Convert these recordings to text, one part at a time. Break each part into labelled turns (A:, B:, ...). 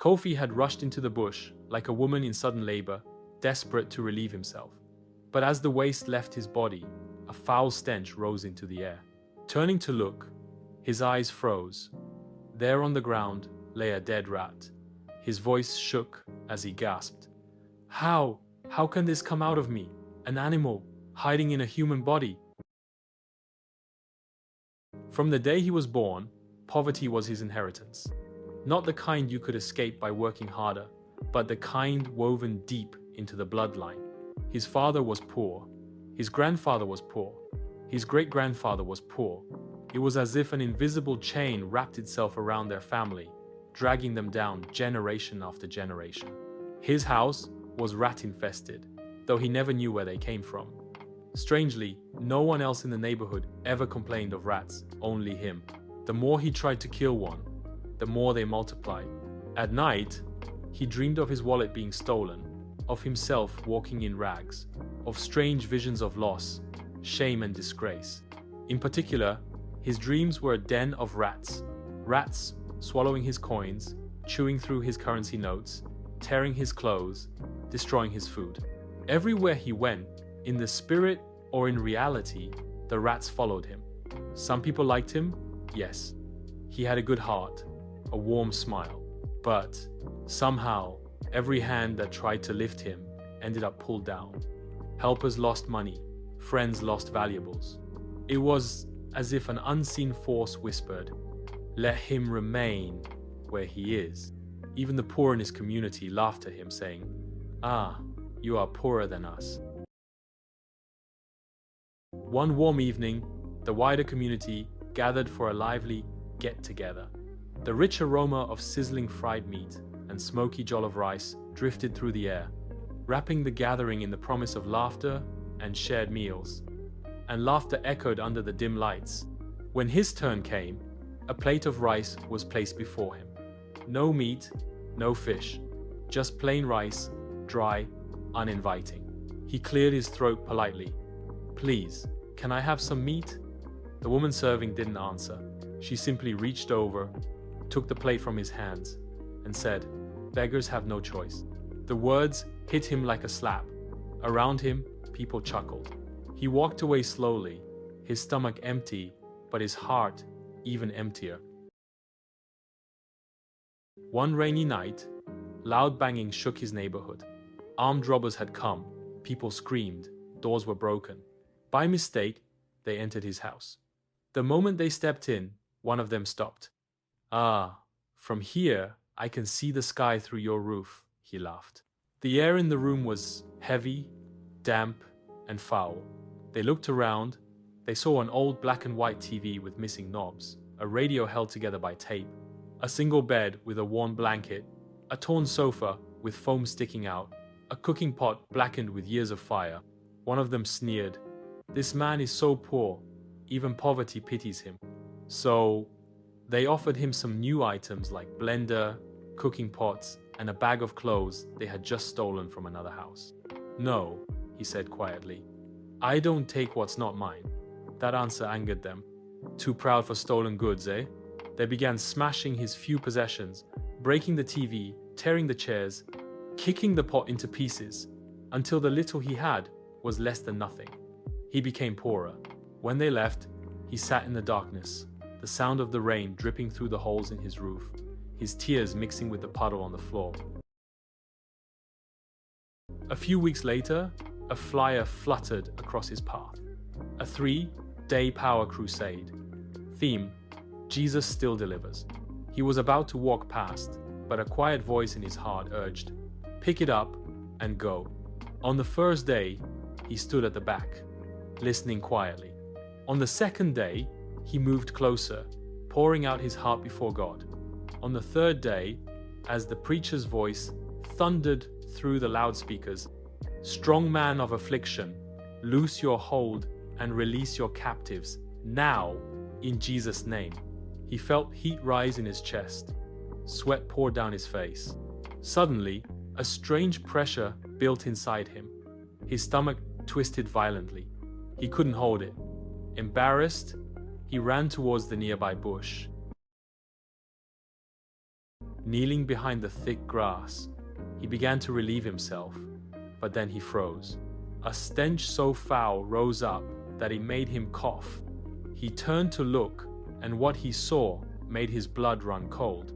A: Kofi had rushed into the bush like a woman in sudden labor, desperate to relieve himself. But as the waste left his body, a foul stench rose into the air. Turning to look, his eyes froze. There on the ground lay a dead rat. His voice shook as he gasped. How can this come out of me? An animal, hiding in a human body. From the day he was born, poverty was his inheritance. Not the kind you could escape by working harder, but the kind woven deep into the bloodline. His father was poor. His grandfather was poor. His great-grandfather was poor. It was as if an invisible chain wrapped itself around their family, dragging them down generation after generation. His house was rat-infested, though he never knew where they came from. Strangely, no one else in the neighborhood ever complained of rats, only him. The more he tried to kill one, the more they multiplied. At night, he dreamed of his wallet being stolen, of himself walking in rags, of strange visions of loss, shame and disgrace. In particular, his dreams were a den of rats. Rats swallowing his coins, chewing through his currency notes, tearing his clothes, destroying his food. Everywhere he went, in the spirit or in reality, the rats followed him. Some people liked him, yes. He had a good heart, a warm smile. But somehow, every hand that tried to lift him ended up pulled down. Helpers lost money, friends lost valuables. It was as if an unseen force whispered, "Let him remain where he is." Even the poor in his community laughed at him, saying, "Ah, you are poorer than us." One warm evening, the wider community gathered for a lively get-together. The rich aroma of sizzling fried meat and smoky jollof rice drifted through the air, wrapping the gathering in the promise of laughter and shared meals. And laughter echoed under the dim lights. When his turn came, a plate of rice was placed before him. No meat, no fish, just plain rice, dry, uninviting. He cleared his throat politely. "Please, can I have some meat?" The woman serving didn't answer. She simply reached over, took the plate from his hands, and said, "Beggars have no choice." The words hit him like a slap. Around him, people chuckled. He walked away slowly, his stomach empty, but his heart even emptier. One rainy night, loud banging shook his neighborhood. Armed robbers had come, people screamed, doors were broken. By mistake, they entered his house. The moment they stepped in, one of them stopped. "Ah, from here I can see the sky through your roof," he laughed. The air in the room was heavy, damp, and foul. They looked around. They saw an old black and white TV with missing knobs, a radio held together by tape, a single bed with a worn blanket, a torn sofa with foam sticking out, a cooking pot blackened with years of fire. One of them sneered, "This man is so poor, even poverty pities him." So they offered him some new items like blender, cooking pots, and a bag of clothes they had just stolen from another house. "No," he said quietly, "I don't take what's not mine." That answer angered them. Too proud for stolen goods, eh? They began smashing his few possessions, breaking the TV, tearing the chairs, kicking the pot into pieces, until the little he had was less than nothing. He became poorer. When they left, he sat in the darkness, the sound of the rain dripping through the holes in his roof, his tears mixing with the puddle on the floor. A few weeks later, a flyer fluttered across his path. A 3-day power crusade. Theme: Jesus still delivers. He was about to walk past, but a quiet voice in his heart urged, "Pick it up and go." On the first day, he stood at the back, listening quietly. On the second day, he moved closer, pouring out his heart before God. On the third day, as the preacher's voice thundered through the loudspeakers, "Strong man of affliction, loose your hold and release your captives, now, in Jesus' name." He felt heat rise in his chest. Sweat poured down his face. Suddenly, a strange pressure built inside him. His stomach twisted violently. He couldn't hold it. Embarrassed, he ran towards the nearby bush. Kneeling behind the thick grass, he began to relieve himself, but then he froze. A stench so foul rose up that it made him cough. He turned to look, and what he saw made his blood run cold.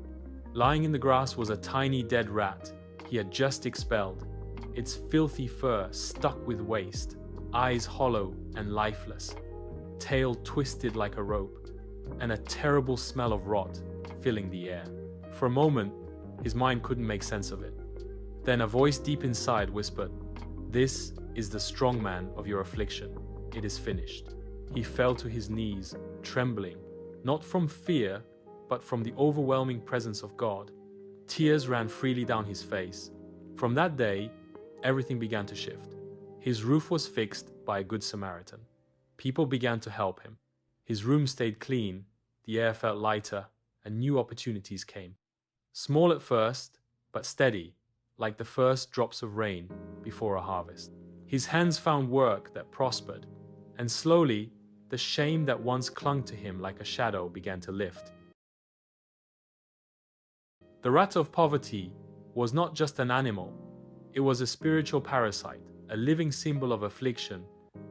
A: Lying in the grass was a tiny dead rat he had just expelled, its filthy fur stuck with waste, eyes hollow and lifeless, tail twisted like a rope, and a terrible smell of rot filling the air. For a moment, his mind couldn't make sense of it. Then a voice deep inside whispered, "This is the strong man of your affliction. It is finished." He fell to his knees, trembling, not from fear, but from the overwhelming presence of God. Tears ran freely down his face. From that day, everything began to shift. His roof was fixed by a good Samaritan. People began to help him. His room stayed clean, the air felt lighter, and new opportunities came. Small at first, but steady, like the first drops of rain before a harvest. His hands found work that prospered, and slowly, the shame that once clung to him like a shadow began to lift. The rat of poverty was not just an animal, it was a spiritual parasite, a living symbol of affliction,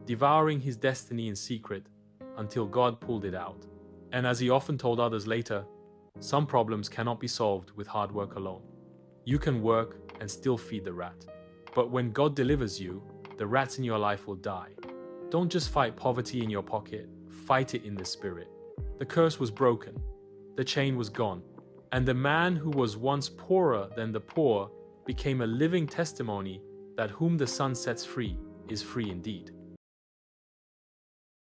A: devouring his destiny in secret until God pulled it out. And as he often told others later, some problems cannot be solved with hard work alone. You can work and still feed the rat. But when God delivers you, the rats in your life will die. Don't just fight poverty in your pocket, fight it in the spirit. The curse was broken, the chain was gone, and the man who was once poorer than the poor became a living testimony that whom the Son sets free is free indeed.